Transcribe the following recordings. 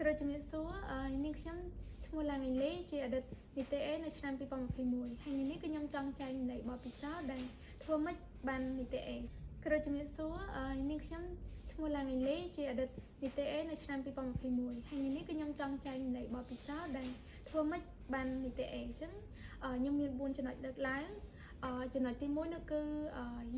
គ្រូជំរាបសួរនាងខ្ញុំឈ្មោះឡាមីលីជាអតីតនីតិអេនៅឆ្នាំ2021ហើយនេះគឺខ្ញុំចង់ចែករំលែកបទពិសោធន៍ដែលធ្វើម៉េចបាននីតិអេគ្រូជំរាបសួរនាងខ្ញុំឈ្មោះឡាមីលីជាអតីតនីតិអេនៅឆ្នាំ2021ហើយនេះគឺខ្ញុំចង់ចែករំលែកបទពិសោធន៍ដែលធ្វើម៉េចបាននីតិអេអញ្ចឹងខ្ញុំមាន4ចំណុចលើកឡើងចំណុចទី1នោះគឺ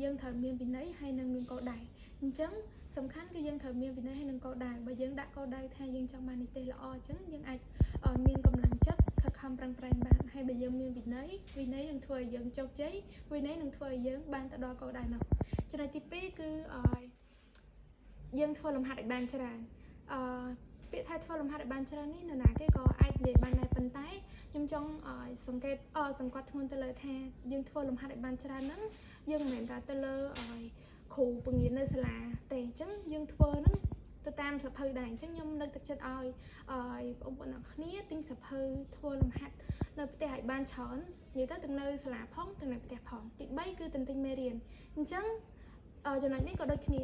យើងត្រូវមានវិន័យហើយនឹងមានគោលដៅអញ្ចឹងសំខាន់គឺយើងត្រូវមានវិន័យហើយនឹងគោលដៅបើយើងដាក់គោលដៅថាយើងចង់បាននីតិល្អអញ្ចឹងយើងអាចមានកម្លាំងចិត្តខិតខំប្រឹងប្រែងបានហើយបើយើងមានវិន័យនឹងធ្វើឲ្យយើងជោគជ័យវិន័យនឹងធ្វើឲ្យយើងបានទៅដល់គោលដៅនោះចំណុចទី2គឺយើងធ្វើលំហាត់ឲ្យបានច្រើនពាក្យថាធ្វើលំហាត់ឲ្យបានច្រើននេះនរណាគេក៏អាចនិយាយបានដែរប៉ុន្តែខ្ញុំចង់សង្កត់ធ្ងន់ទៅលើថាយើងធ្វើលំហាត់ឲ្យបានច្រើនហ្នឹងយើងមិនមែនតែទៅលើគ្រូបង្រៀននៅសាលាទេអញ្ចឹងយើងធ្វើហ្នឹងទៅតាមសភៅដែរអញ្ចឹងខ្ញុំលើកទឹកចិត្តឲ្យបងប្អូនទាំងគ្នាទិញសភៅធ្វើលំហាត់នៅផ្ទះឲ្យបានច្រើននិយាយទៅទាំងនៅសាលាផងទាំងនៅផ្ទះផងទី3គឺទន្ទិញមេរៀនអញ្ចឹងចំណុចនេះក៏ដូចគ្នា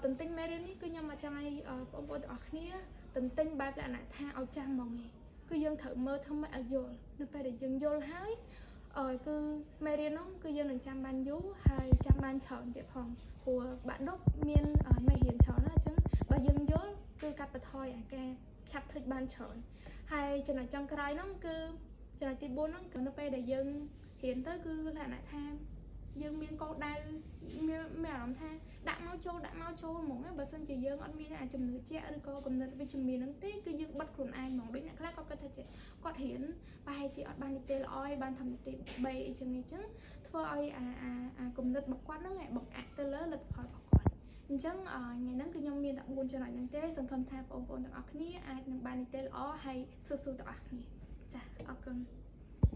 ទន្ទិញមេរៀននេះគឺខ្ញុំអាចចង់ឲ្យបងប្អូនទាំងអស់គ្នាទន្ទិញបែបលក្ខណៈថាឲ្យចាំហ្មងឯងគឺយើងត្រូវមើលធ្វើម៉េចឲ្យយល់នៅពេលដែលយើងយល់ហើយគឺមេរៀននោះគឺយើងនឹងចាំបានយូរហើយចាំបានច្រើនទៀតផងព្រោះបាក់ឌុបមានមេរៀនច្រើនណាអញ្ចឹងបើយើងយល់គឺកាត់បន្ថយអាការឆាប់ភ្លេចបានច្រើនហើយចំណុចចុងក្រោយនោះគឺចំណុចទី4នោះគឺនៅពេលដែលយើងរៀនទៅគឺលក្ខណៈថាយើងមានគោលដៅមានអារម្មណ៍ថាដាក់មកចូលហ្មងបើសិនជាយើងអត់មានអាជំនឿជាក់ឬក៏គំនិតវិជ្ជមានហ្នឹងទេគឺយើងបិទខ្លួនឯងហ្មងដូចអ្នកខ្លះគាត់គិតថាគាត់រៀនប្រហែលជាអត់បាននីតិល្អឯងបានធ្វើនីតិ3អីចឹងធ្វើឲ្យអាគំនិតរបស់គាត់ហ្នឹងបង្អាក់ទៅលើលទ្ធផលរបស់គាត់អញ្ចឹងថ្ងៃហ្នឹងគឺខ្ញុំមានតែ4ចំណុចហ្នឹងទេសង្ឃឹមថាបងប្អូនទាំងអស់គ្នាអាចនឹងបាននីតិល្អហើយស៊ូទាំងអស់គ្នាចាអរគុណ